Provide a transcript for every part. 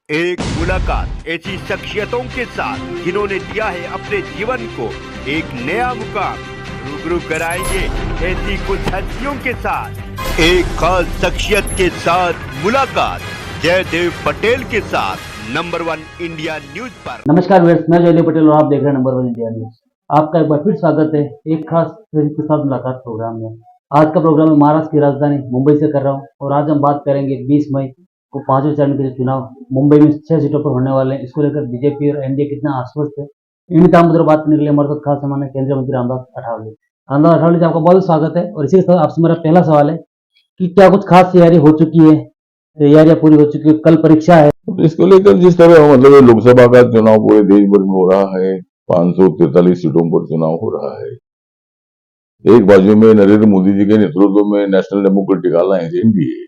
एक मुलाकात ऐसी शख्सियतों के साथ जिन्होंने दिया है अपने जीवन को एक नया मुकाम। रूबरू कराएंगे ऐसी कुछ हस्तियों के साथ एक खास शख्सियत के साथ मुलाकात जयदेव पटेल के साथ नंबर 1 इंडिया न्यूज पर। नमस्कार व्यूअर्स, मैं जयदेव पटेल और आप देख रहे हैं नंबर 1 इंडिया न्यूज। आपका एक बार फिर स्वागत है एक खास अतिथि के साथ मुलाकात प्रोग्राम में। आज का प्रोग्राम मैं महाराष्ट्र की राजधानी मुंबई से कर रहा हूं और आज हम बात करेंगे 20 मई को पांचवें चरण के चुनाव मुंबई में 6 सीटों पर होने वाले हैं। इसको लेकर बीजेपी और एनडीए कितना आश्वस्त है, इन तमाम बात करने के लिए हमारे साथ खास मेहमान है केंद्रीय मंत्री रामदास अठावले। रामदास अठावले जी, आपका बहुत स्वागत है। और इसी के साथ आपसे मेरा पहला सवाल है कि क्या कुछ खास तैयारी हो चुकी है, तैयारियां पूरी हो चुकी है, कल परीक्षा है? इसको लेकर जिस तरह मतलब लोकसभा का चुनाव पूरे देश भर में हो रहा है, 543 सीटों पर चुनाव हो रहा है। एक बाजू में नरेंद्र मोदी जी के नेतृत्व में नेशनल डेमोक्रेटिक अलायंस एनडीए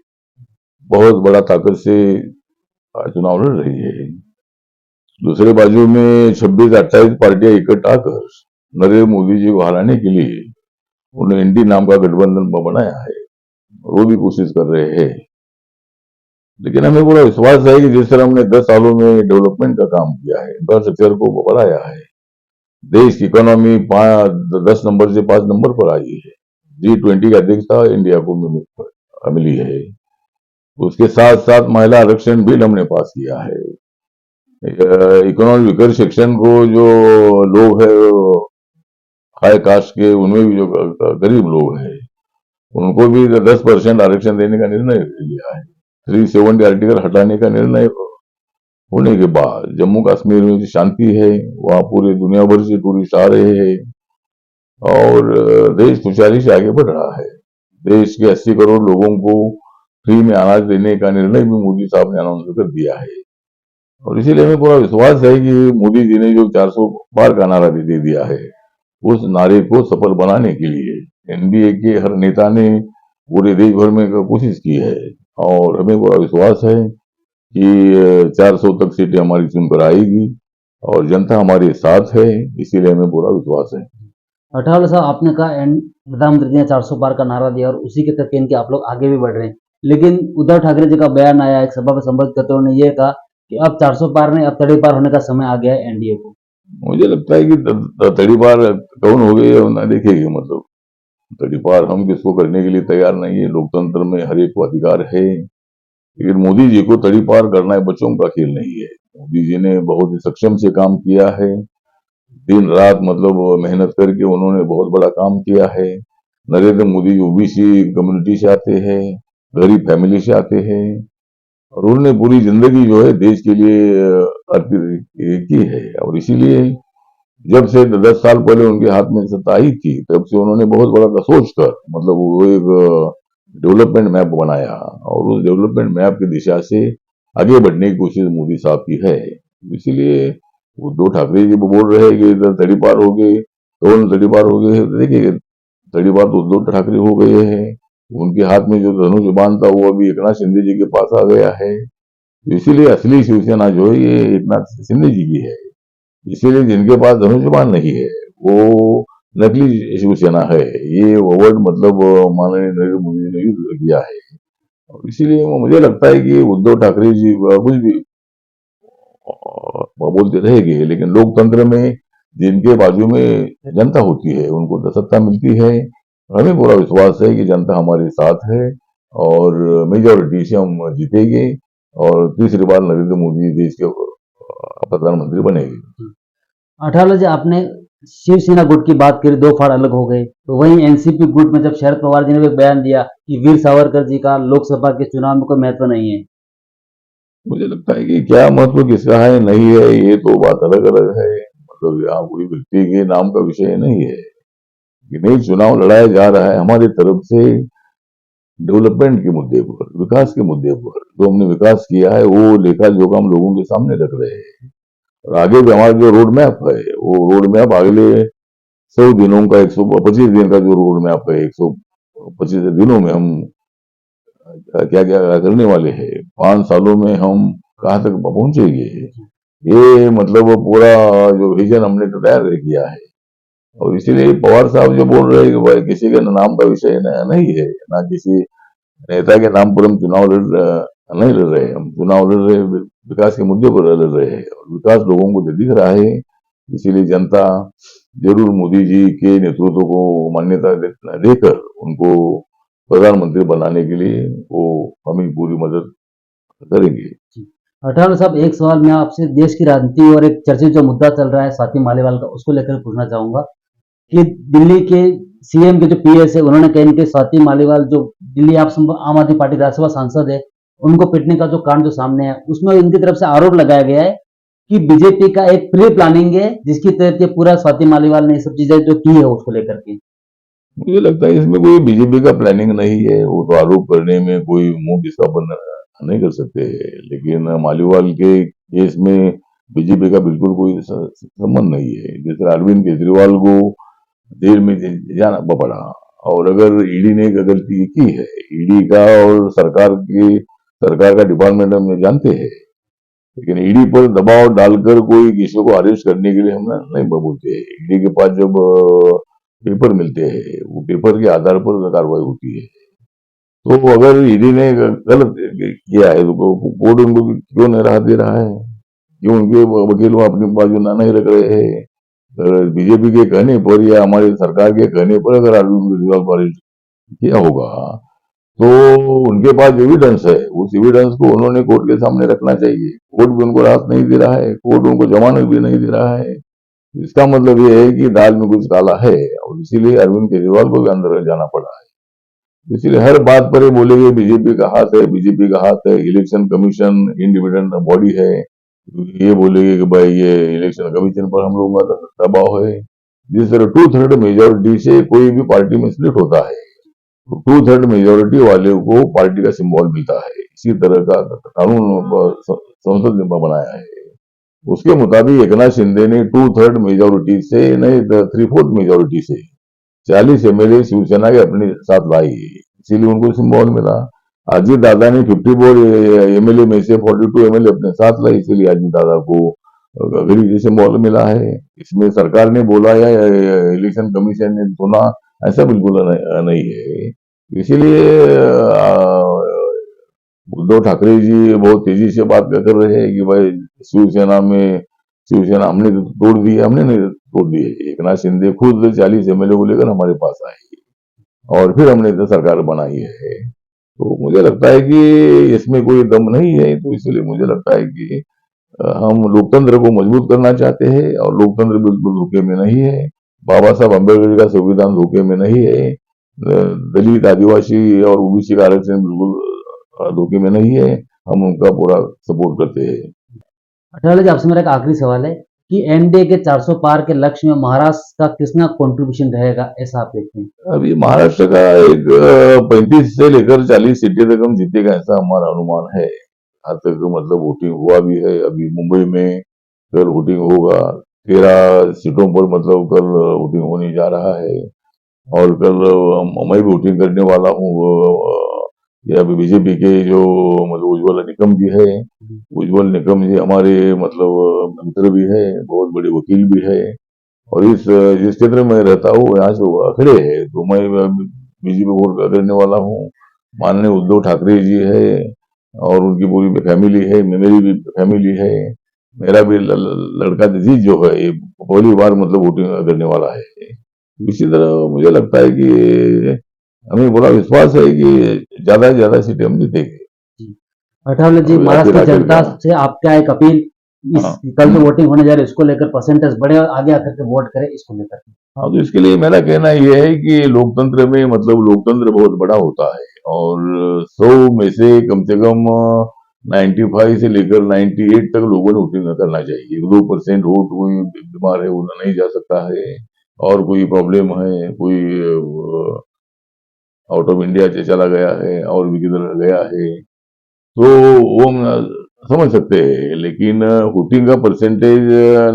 बहुत बड़ा ताकत से चुनाव लड़ रही है। दूसरे बाजू में 26-28 पार्टियां इकट्ठा कर नरेंद्र मोदी जी को हराने के लिए उन्होंने एनडीए नाम का गठबंधन बनाया है, वो भी कोशिश कर रहे हैं। लेकिन हमें पूरा विश्वास है कि जिस तरह हमने 10 सालों में डेवलपमेंट का काम किया है, इंफ्रास्ट्रक्चर को बढ़ाया है, देश की इकोनॉमी 10 नंबर से 5 नंबर पर आई है, G20 की अध्यक्षता इंडिया को मिली है। उसके साथ साथ महिला आरक्षण बिल हमने पास किया है। इकोनॉमिक वीकर सेक्शन को जो लोग है हाई कास्ट के, उनमें भी जो गरीब लोग हैं उनको भी 10% आरक्षण देने का निर्णय लिया है। 370 आर्टिकल हटाने का निर्णय होने के बाद जम्मू कश्मीर में जो शांति है, वहां पूरे दुनिया भर से टूरिस्ट आ रहे हैं और देश खुशहाली से आगे बढ़ रहा है। देश के 80 करोड़ लोगों को फ्री में अनाज देने का निर्णय भी मोदी साहब ने अनाउंस कर दिया है। और इसीलिए हमें पूरा विश्वास है कि मोदी जी ने जो 400 पार का नारा दे दिया है, उस नारे को सफल बनाने के लिए एनडीए के हर नेता ने पूरे देश भर में कोशिश की है। और हमें पूरा विश्वास है कि 400 तक सीटें हमारी चुनकर आएगी और जनता हमारे साथ है, इसीलिए हमें पूरा विश्वास है। अठावले साहब, आपने कहा प्रधानमंत्री जी ने 400 पार का नारा दिया और उसी के तहत इनके आप लोग आगे भी बढ़ रहे हैं, लेकिन उद्धव ठाकरे जी का बयान आया, एक सभा में संबोधित करते हुए उन्होंने ये कहा कि अब 400 पार नहीं, अब तड़ी पार होने का समय आ गया है एनडीए को। मुझे लगता है कि तड़ी पार कौन हो गई है ना देखेगी, मतलब तड़ी पार हम किसको करने के लिए तैयार नहीं है। लोकतंत्र में हर एक को अधिकार है, लेकिन मोदी जी को तड़ी पार करना है बच्चों का खेल नहीं है। मोदी जी ने बहुत ही सक्षम से काम किया है, दिन रात मतलब मेहनत करके उन्होंने बहुत बड़ा काम किया है। नरेंद्र मोदी ओबीसी कम्युनिटी से आते हैं, गरीब फैमिली से आते हैं और उन्होंने पूरी जिंदगी जो है देश के लिए अर्पित की है। और इसीलिए जब से 10 साल पहले उनके हाथ में सत्ता आई थी, तब से उन्होंने बहुत बड़ा सोच कर मतलब वो एक डेवलपमेंट मैप बनाया और उस डेवलपमेंट मैप की दिशा से आगे बढ़ने की कोशिश मोदी साहब की है। इसीलिए उद्धव ठाकरे जी बोल रहे हैं कि इधर तड़ी पार हो गए, दोनों तड़ी पार हो गए। देखिए, तड़ी पार तो उद्धव ठाकरे हो गए हैं, उनके हाथ में जो धनुष बाण था वो अभी एकनाथ शिंदे जी के पास आ गया है। इसीलिए असली शिवसेना जो है ये एकनाथ शिंदे जी की है। इसीलिए जिनके पास धनुष बाण नहीं है वो नकली शिवसेना है। ये वर्ड मतलब माननीय नरेंद्र मोदी ने यूज किया है। और इसीलिए मुझे लगता है कि उद्धव ठाकरे जी कुछ भी बोलते रहेंगे, लेकिन लोकतंत्र में जिनके बाजू में जनता होती है उनको सत्ता मिलती है। हमें पूरा विश्वास है कि जनता हमारे साथ है और मेजोरिटी से हम जीतेंगे और तीसरी बार नरेंद्र मोदी देश के प्रधानमंत्री बनेंगे। अठावले जी, आपने शिवसेना गुट की बात करी, दो फाड़ अलग हो गए, तो वहीं एनसीपी गुट में जब शरद पवार जी ने एक बयान दिया कि वीर सावरकर जी का लोकसभा के चुनाव में कोई महत्व नहीं है। मुझे लगता है कि क्या महत्व किसका है नहीं है ये तो बात अलग अलग है। मतलब यहाँ कोई व्यक्ति के नाम का विषय नहीं है कि नहीं, चुनाव लड़ाया जा रहा है हमारी तरफ से डेवलपमेंट के मुद्दे पर, विकास के मुद्दे पर। जो हमने विकास किया है वो लेखा जोखा हम लोगों के सामने रख रहे हैं और आगे भी हमारा जो रोड मैप है वो रोड मैप अगले 100 दिनों का, 125 दिन का जो रोड मैप है, 125 दिनों में हम क्या क्या करने वाले हैं, 5 सालों में हम कहाँ तक पहुंचेंगे, ये मतलब पूरा जो विजन हमने तैयार किया है। और इसीलिए पवार साहब जो बोल रहे हैं कि भाई किसी के नाम का विषय नहीं है, ना किसी नेता के नाम पर हम चुनाव नहीं लड़ रहे, हम चुनाव लड़ रहे विकास के मुद्दे पर लड़ रहे हैं और विकास लोगों को दिख रहा है। इसीलिए जनता जरूर मोदी जी के नेतृत्व को मान्यता देकर उनको प्रधानमंत्री बनाने के लिए वो हमें पूरी मदद करेंगे। अठारह साहब, एक सवाल मैं आपसे देश की राजनीति और एक चर्चित जो मुद्दा चल रहा है स्वाति मालीवाल का, उसको लेकर पूछना चाहूंगा कि दिल्ली के सीएम के जो पीएस है, उन्होंने कहा कि स्वाति मालीवाल जो दिल्ली आम आदमी पार्टी राज्यसभा सांसद है, उनको पिटने का जो कांड जो सामने है, उसमें इनकी तरफ से आरोप लगाया गया है कि बीजेपी का एक प्री प्लानिंग है जिसकी तहत ये पूरा स्वाति मालीवाल ने ये सब चीजें जो की है उसको लेकर के। मुझे लगता है इसमें कोई बीजेपी का प्लानिंग नहीं है। वो तो आरोप करने में कोई मुंह किसका नहीं कर सकते, लेकिन मालीवाल के केस में बीजेपी का बिल्कुल कोई संबंध नहीं है। जैसे अरविंद केजरीवाल को जेल में जाना पड़ा, और अगर ईडी ने गलती की है, ईडी का और सरकार का डिपार्टमेंट हम जानते हैं, लेकिन ईडी पर दबाव डालकर कोई किसी को अरेस्ट करने के लिए हम नहीं बोलते। ईडी के पास जब पेपर मिलते हैं, वो पेपर के आधार पर कार्रवाई होती है। तो अगर ईडी ने गलत किया है तो कोर्ट उनको क्यों नहीं राहत दे रहा है? क्यों उनके वकील अपनी बाजू नहीं रख रहे हैं? बीजेपी के कहने पर या हमारी सरकार के कहने पर अगर अरविंद केजरीवाल को अरेस्ट किया होगा तो उनके पास एविडेंस है, उस एविडेंस को उन्होंने कोर्ट के सामने रखना चाहिए। कोर्ट भी उनको राहत नहीं दे रहा है, कोर्ट उनको जमानत भी नहीं दे रहा है। इसका मतलब ये है कि दाल में कुछ काला है, और इसीलिए अरविंद केजरीवाल को भी अंदर जाना पड़ा है। इसीलिए हर बात पर ये बोलेंगे बीजेपी का हाथ है, बीजेपी का हाथ है, इलेक्शन कमीशन इंडिपेंडेंट बॉडी है, ये बोलेंगे कि भाई ये इलेक्शन कमीशन पर हम लोगों का दबाव है। जिस तरह 2/3 मेजोरिटी से कोई भी पार्टी में स्प्लिट होता है, तो 2/3 मेजोरिटी वाले को पार्टी का सिंबल मिलता है। इसी तरह का कानून संसद ने बनाया है। उसके मुताबिक एकनाथ शिंदे ने 2/3 मेजोरिटी से नहीं, 3/4 मेजोरिटी से 40 एमएलए शिवसेना के अपने साथ लाई, इसीलिए उनको सिंबल मिला। अजीत दादा ने 54 एमएलए में से 42 एमएलए अपने साथ लाई, इसीलिए अजीत दादा को गरीब सिंबल मिला है। इसमें सरकार ने बोला या इलेक्शन कमीशन ने सुना, ऐसा बिल्कुल नहीं है। इसीलिए उद्धव ठाकरे जी बहुत तेजी से बात कर रहे हैं कि भाई शिवसेना हमने तो तोड़ दी है। हमने नहीं तोड़ दी है। एकनाथ शिंदे खुद 40 एमएलए को लेकर हमारे पास आए और फिर हमने तो सरकार बनाई है। तो मुझे लगता है कि इसमें कोई दम नहीं है। तो इसलिए मुझे लगता है कि हम लोकतंत्र को मजबूत करना चाहते हैं, और लोकतंत्र बिल्कुल धोखे में नहीं है। बाबा साहब अम्बेडकर का संविधान धोखे में नहीं है। दलित, आदिवासी और ओबीसी का आरक्षण बिल्कुल धोखे में नहीं है। हम उनका पूरा सपोर्ट करते हैं। अठारह जी, आपसे मेरा एक आखिरी सवाल है कि एनडीए के 400 पार के लक्ष्य में महाराष्ट्र का कितना कंट्रीब्यूशन रहेगा, ऐसा आप देखते हैं? अभी महाराष्ट्र का एक 35 से लेकर 40 सीटें तक हम जीतेगा, ऐसा हमारा अनुमान है। आज तक मतलब वोटिंग हुआ भी है। अभी मुंबई में कल वोटिंग होगा, 13 सीटों पर मतलब कल वोटिंग होने जा रहा है। और कल मैं भी वोटिंग करने वाला हूँ। ये अभी बीजेपी के जो मतलब उज्ज्वल निकम जी है, उज्ज्वल निकम जी हमारे मतलब मित्र भी है, बहुत बड़े वकील भी है, और जिस क्षेत्र में रहता हूँ यहाँ से वो खड़े है, तो मैं बीजेपी वोट करने वाला हूँ। माननीय उद्धव ठाकरे जी है और उनकी पूरी फैमिली है, मेरी भी फैमिली है, मेरा भी लड़का जी जो है ये पहली बार मतलब वोटिंग करने वाला है। इसी तरह मुझे लगता है कि हमें बड़ा विश्वास है कि ज्यादा से ज्यादा सीटें हम जीतेंगे। अठावले जी, महाराष्ट्र की जनता से आपका एक अपील, इस कल जो वोटिंग होने जा रही है उसको लेकर परसेंटेज बढ़े और आगे आकर के वोट करें, इसको लेकर। हाँ, तो इसके लिए मेरा कहना यह है कि लोकतंत्र में मतलब लोकतंत्र बहुत बड़ा होता है, और 100 में से कम 95 से लेकर 98 तक लोगों ने वोटिंग करना चाहिए। 2% वोट कोई बीमार है वो नहीं जा सकता है, और कोई प्रॉब्लम है, कोई आउट ऑफ इंडिया से चला गया है और भी किधर गया है, तो वो हम समझ सकते हैं। लेकिन वोटिंग का परसेंटेज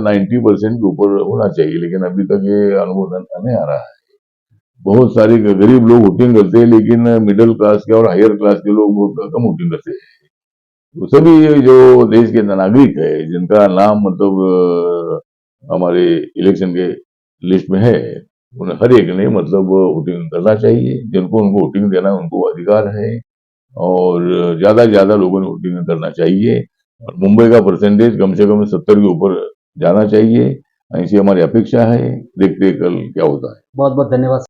90% के ऊपर होना चाहिए, लेकिन अभी तक ये अनुभव नहीं आ रहा है। बहुत सारे गरीब लोग वोटिंग करते हैं, लेकिन मिडिल क्लास के और हायर क्लास के लोग बहुत कम वोटिंग करते हैं। तो सभी जो देश के नागरिक है जिनका नाम मतलब हमारे इलेक्शन के लिस्ट में है, उन्हें हर एक ने मतलब वोटिंग करना चाहिए। जिनको उनको वोटिंग देना उनको अधिकार है, और ज्यादा से ज्यादा लोगों ने वोटिंग करना चाहिए। और मुंबई का परसेंटेज कम से कम 70 के ऊपर जाना चाहिए, ऐसी हमारी अपेक्षा है। देखते कल क्या होता है। बहुत बहुत धन्यवाद।